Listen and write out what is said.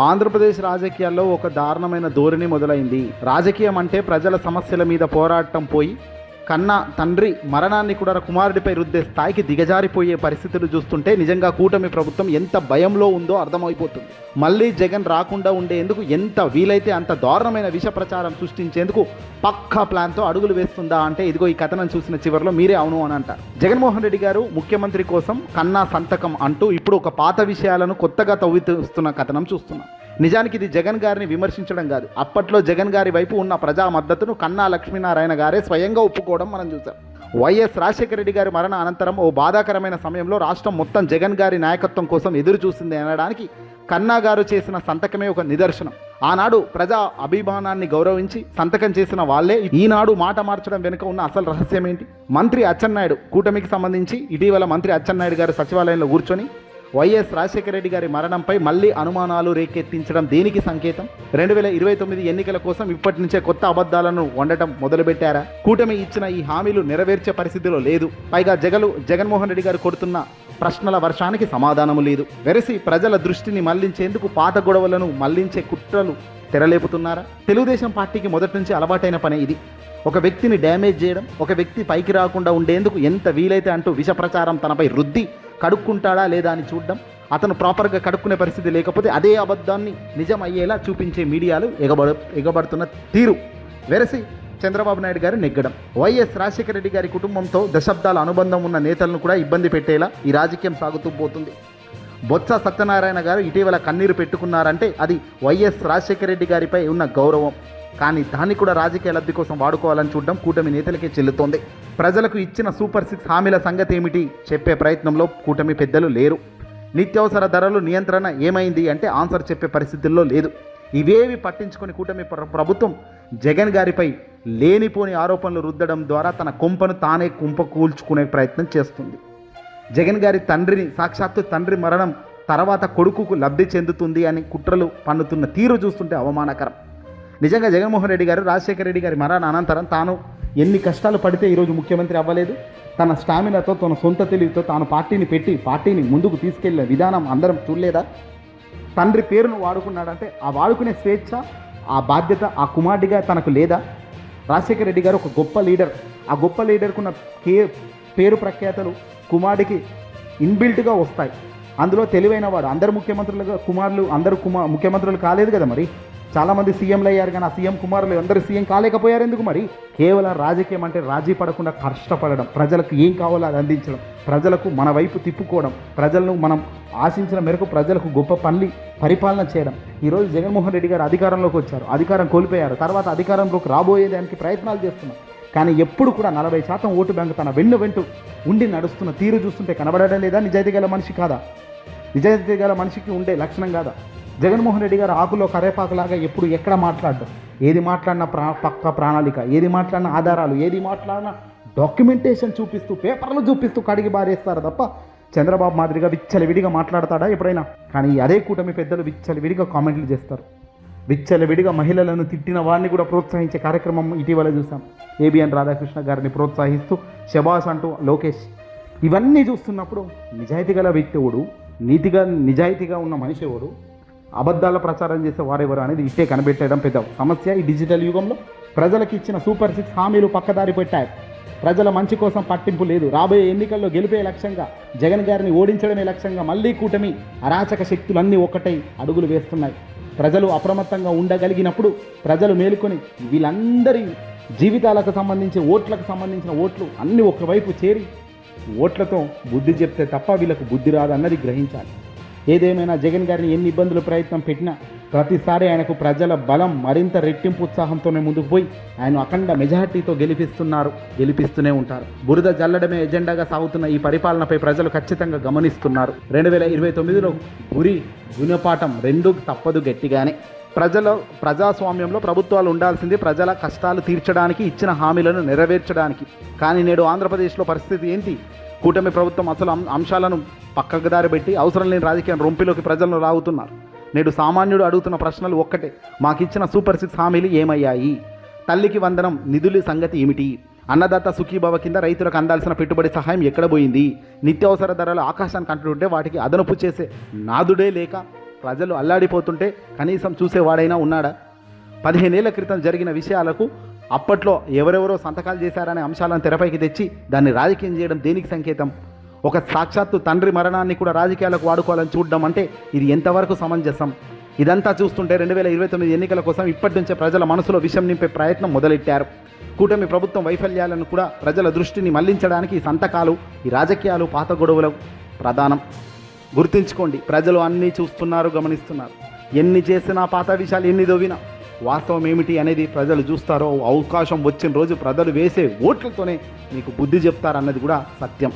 ఆంధ్రప్రదేశ్ రాజకీయాల్లో ఒక దారుణమైన ధోరణి మొదలైంది. రాజకీయం అంటే ప్రజల సమస్యల మీద పోరాటం పోయి కన్నా తండ్రి మరణాన్ని కూడా కుమారుడిపై రుద్దే స్థాయికి దిగజారిపోయే పరిస్థితులు చూస్తుంటే నిజంగా కూటమి ప్రభుత్వం ఎంత భయంలో ఉందో అర్థమైపోతుంది. మళ్ళీ జగన్ రాకుండా ఉండేందుకు ఎంత వీలైతే అంత దారుణమైన విష ప్రచారం సృష్టించేందుకు పక్కా ప్లాన్తో అడుగులు వేస్తుందా అంటే ఇదిగో ఈ కథనం చూసిన చివరిలో మీరే అవును అని అంటారు. జగన్మోహన్ రెడ్డి గారు ముఖ్యమంత్రి కోసం కన్నా సంతకం అంటూ ఇప్పుడు ఒక పాత విషయాలను కొత్తగా తవ్విస్తున్న కథనం చూస్తున్నాం. నిజానికి ఇది జగన్ గారిని విమర్శించడం కాదు. అప్పట్లో జగన్ గారి వైపు ఉన్న ప్రజా మద్దతును కన్నా లక్ష్మీనారాయణ గారే స్వయంగా ఒప్పుకోవడం మనం చూసాం. వైఎస్ రాజశేఖర రెడ్డి గారి మరణ అనంతరం ఓ బాధాకరమైన సమయంలో రాష్ట్రం మొత్తం జగన్ గారి నాయకత్వం కోసం ఎదురు చూసింది అనడానికి కన్నా గారు చేసిన సంతకమే ఒక నిదర్శనం. ఆనాడు ప్రజా అభిమానాన్ని గౌరవించి సంతకం చేసిన వాళ్ళే ఈనాడు మాట మార్చడం వెనుక ఉన్న అసలు రహస్యం ఏంటి? మంత్రి అచ్చెన్నాయుడు, కూటమికి సంబంధించి ఇటీవల మంత్రి అచ్చెన్నాయుడు గారు సచివాలయంలో కూర్చొని వైఎస్ రాజశేఖర రెడ్డి గారి మరణంపై మళ్ళీ అనుమానాలు రేకెత్తించడం దేనికి సంకేతం? 2029 ఎన్నికల కోసం ఇప్పటి నుంచే కొత్త అబద్ధాలను వండటం మొదలుపెట్టారా? కూటమి ఇచ్చిన ఈ హామీలు నెరవేర్చే పరిస్థితిలో లేదు. పైగా జగన్మోహన్ రెడ్డి గారు కొడుతున్న ప్రశ్నల వర్షానికి సమాధానము లేదు. వెరసి ప్రజల దృష్టిని మళ్లించేందుకు పాత గొడవలను మళ్లించే కుట్రలు తెరలేపుతున్నారా? తెలుగుదేశం పార్టీకి మొదటి నుంచి అలవాటైన పనే ఇది. ఒక వ్యక్తిని డ్యామేజ్ చేయడం, ఒక వ్యక్తి పైకి రాకుండా ఉండేందుకు ఎంత వీలైతే అంటూ విష ప్రచారం తనపై రుద్ది కడుక్కుంటాడా లేదా అని చూడడం, అతను ప్రాపర్గా కడుక్కునే పరిస్థితి లేకపోతే అదే అబద్ధాన్ని నిజం అయ్యేలా చూపించే మీడియాలు ఎగబడుతున్న తీరు వెరసి చంద్రబాబు నాయుడు గారు నెగ్గడం, వైఎస్ రాజశేఖర రెడ్డి గారి కుటుంబంతో దశాబ్దాల అనుబంధం ఉన్న నేతలను కూడా ఇబ్బంది పెట్టేలా ఈ రాజకీయం సాగుతూ పోతుంది. బొత్స సత్యనారాయణ గారు ఇటీవల కన్నీరు పెట్టుకున్నారంటే అది వైఎస్ రాజశేఖర రెడ్డి గారిపై ఉన్న గౌరవం. కానీ దాన్ని కూడా రాజకీయ లబ్ధి కోసం వాడుకోవాలని చూడడం కూటమి నేతలకే చెల్లుతోంది. ప్రజలకు ఇచ్చిన సూపర్ 6 హామీల సంగతి ఏమిటి చెప్పే ప్రయత్నంలో కూటమి పెద్దలు లేరు. నిత్యావసర ధరలు నియంత్రణ ఏమైంది అంటే ఆన్సర్ చెప్పే పరిస్థితుల్లో లేదు. ఇవేవి పట్టించుకొని కూటమి ప్రభుత్వం జగన్ గారిపై లేనిపోని ఆరోపణలు రుద్దడం ద్వారా తన కొంపను తానే కూల్చుకునే ప్రయత్నం చేస్తుంది. జగన్ గారి తండ్రిని సాక్షాత్తు తండ్రి మరణం తర్వాత కొడుకుకు లబ్ధి చెందుతుంది అని కుట్రలు పన్నుతున్న తీరు చూస్తుంటే అవమానకరం. నిజంగా జగన్మోహన్ రెడ్డి గారు రాజశేఖర రెడ్డి గారి మరణ అనంతరం తాను ఎన్ని కష్టాలు పడితే ఈరోజు ముఖ్యమంత్రి అవ్వలేదు. తన స్టామినాతో, తన సొంత తెలివితో తాను పార్టీని పెట్టి పార్టీని ముందుకు తీసుకెళ్లే విధానం అందరం చూడలేదా? తండ్రి పేరును వాడుకున్నాడంటే ఆ వాడుకునే స్వేచ్ఛ, ఆ బాధ్యత ఆ కుమారుడిగా తనకు లేదా? రాజశేఖర రెడ్డి గారు ఒక గొప్ప లీడర్. ఆ గొప్ప లీడర్కున్న పేరు ప్రఖ్యాతలు కుమారుడికి ఇన్బిల్ట్గా వస్తాయి. అందులో తెలివైన వాడు. అందరు ముఖ్యమంత్రులుగా కుమారులు అందరూ ముఖ్యమంత్రులు కాలేదు కదా. మరి చాలామంది సీఎంలు అయ్యారు, కానీ ఆ సీఎం కుమారులు అందరూ సీఎం కాలేకపోయారు. ఎందుకు? మరి కేవలం రాజకీయం అంటే రాజీ పడకుండా కష్టపడడం, ప్రజలకు ఏం కావాలో అది అందించడం, ప్రజలకు మన వైపు తిప్పుకోవడం, ప్రజలను మనం ఆశించిన మేరకు ప్రజలకు గొప్ప పరిపాలన చేయడం. ఈరోజు జగన్మోహన్ రెడ్డి గారు అధికారంలోకి వచ్చారు, అధికారం కోల్పోయారు, తర్వాత అధికారంలోకి రాబోయేదానికి ప్రయత్నాలు చేస్తున్నారు. కానీ ఎప్పుడు కూడా 40% ఓటు బ్యాంకు తన వెంటు ఉండి నడుస్తున్న తీరు చూస్తుంటే కనబడడం లేదా? నిజాయితీ గల మనిషి కాదా? నిజాయితీ గల మనిషికి ఉండే లక్షణం కాదా? జగన్మోహన్ రెడ్డి గారు ఆకులో కరేపాకులాగా ఎప్పుడు ఎక్కడ మాట్లాడడం, ఏది మాట్లాడినా పక్క ప్రణాళిక, ఏది మాట్లాడినా ఆధారాలు, ఏది మాట్లాడినా డాక్యుమెంటేషన్ చూపిస్తూ పేపర్లు చూపిస్తూ కడిగి బారేస్తారు తప్ప చంద్రబాబు మాదిరిగా విచ్చలవిడిగా మాట్లాడతాడా ఎప్పుడైనా? కానీ అదే కూటమి పెద్దలు విచ్చలవిడిగా కామెంట్లు చేస్తారు. విచ్చలవిడిగా మహిళలను తిట్టిన వారిని కూడా ప్రోత్సహించే కార్యక్రమం ఇటీవల చూసాం. ఏబిఎన్ రాధాకృష్ణ గారిని ప్రోత్సహిస్తూ శబాష్ అంటూ లోకేష్. ఇవన్నీ చూస్తున్నప్పుడు నిజాయితీ గల వ్యక్తి ఎవడు, నిజాయితీగా ఉన్న మనిషి ఎవడు, అబద్ధాల ప్రచారం చేసే వారెవరు అనేది ఇట్టే కనిపెట్టడం పెద్ద సమస్య. ఈ డిజిటల్ యుగంలో ప్రజలకు ఇచ్చిన సూపర్ 6 హామీలు పక్కదారి పెట్టాయి. ప్రజల మంచి కోసం పట్టింపు లేదు. రాబోయే ఎన్నికల్లో గెలిపే లక్ష్యంగా, జగన్ గారిని ఓడించడమే లక్ష్యంగా మళ్ళీ కూటమి అరాచక శక్తులన్నీ ఒక్కటై అడుగులు వేస్తున్నాయి. ప్రజలు అప్రమత్తంగా ఉండగలిగినప్పుడు, ప్రజలు మేలుకొని వీళ్ళందరి జీవితాలకు సంబంధించి ఓట్లకు సంబంధించిన ఓట్లు అన్నీ ఒకవైపు చేరి ఓట్లతో బుద్ధి చెప్తే తప్ప వీళ్ళకు బుద్ధి రాదన్నది గ్రహించాలి. ఏదేమైనా జగన్ గారిని ఎన్ని ఇబ్బందులు ప్రయత్నం పెట్టినా ప్రతిసారి ఆయనకు ప్రజల బలం మరింత రెట్టింపు ఉత్సాహంతోనే ముందుకు పోయి ఆయన అఖండ మెజార్టీతో గెలిపిస్తూనే ఉంటారు. బురద జల్లడమే ఎజెండాగా సాగుతున్న ఈ పరిపాలనపై ప్రజలు ఖచ్చితంగా గమనిస్తున్నారు. 2029లో గుణపాఠం రెండూ తప్పదు గట్టిగానే. ప్రజాస్వామ్యంలో ప్రభుత్వాలు ఉండాల్సింది ప్రజల కష్టాలు తీర్చడానికి, ఇచ్చిన హామీలను నెరవేర్చడానికి. కానీ నేడు ఆంధ్రప్రదేశ్లో పరిస్థితి ఏంటి? కూటమి ప్రభుత్వం అసలు అంశాలను పక్కకు దారి పెట్టి అవసరం లేని రాజకీయ రొంపిలోకి ప్రజలను లాగుతున్నారు. నేడు సామాన్యుడు అడుగుతున్న ప్రశ్నలు ఒక్కటే: మాకిచ్చిన సూపర్ 6 హామీలు ఏమయ్యాయి? తల్లికి వందనం నిధుల సంగతి ఏమిటి? అన్నదాత సుఖీభవ కింద రైతులకు అందాల్సిన పెట్టుబడి సహాయం ఎక్కడ పోయింది? నిత్యావసర ధరలు ఆకాశానికి అంటుంటే వాటికి అదనపు చేసే నాదుడే లేక ప్రజలు అల్లాడిపోతుంటే కనీసం చూసేవాడైనా ఉన్నాడా? 15 ఏళ్ల క్రితం జరిగిన విషయాలకు అప్పట్లో ఎవరెవరో సంతకాలు చేశారనే అంశాలను తెరపైకి తెచ్చి దాన్ని రాజకీయం చేయడం దేనికి సంకేతం? ఒక సాక్షాత్తు తండ్రి మరణాన్ని కూడా రాజకీయాలకు వాడుకోవాలని చూడడం అంటే ఇది ఎంతవరకు సమంజసం? ఇదంతా చూస్తుంటే 2029 ఎన్నికల కోసం ఇప్పటి నుంచే ప్రజల మనసులో విషం నింపే ప్రయత్నం మొదలెట్టారు. కూటమి ప్రభుత్వం వైఫల్యాలను కూడా ప్రజల దృష్టిని మళ్లించడానికి ఈ సంతకాలు, ఈ రాజకీయాలు, పాత గొడవలు ప్రధానం. గుర్తుంచుకోండి, ప్రజలు అన్నీ చూస్తున్నారు, గమనిస్తున్నారు. ఎన్ని చేసినా, పాత విషయాలు ఎన్ని దొవినా వాస్తవం ఏమిటి అనేది ప్రజలు చూస్తారో. అవకాశం వచ్చిన రోజు ప్రజలు వేసే ఓట్లతోనే మీకు బుద్ధి చెప్తారన్నది కూడా సత్యం.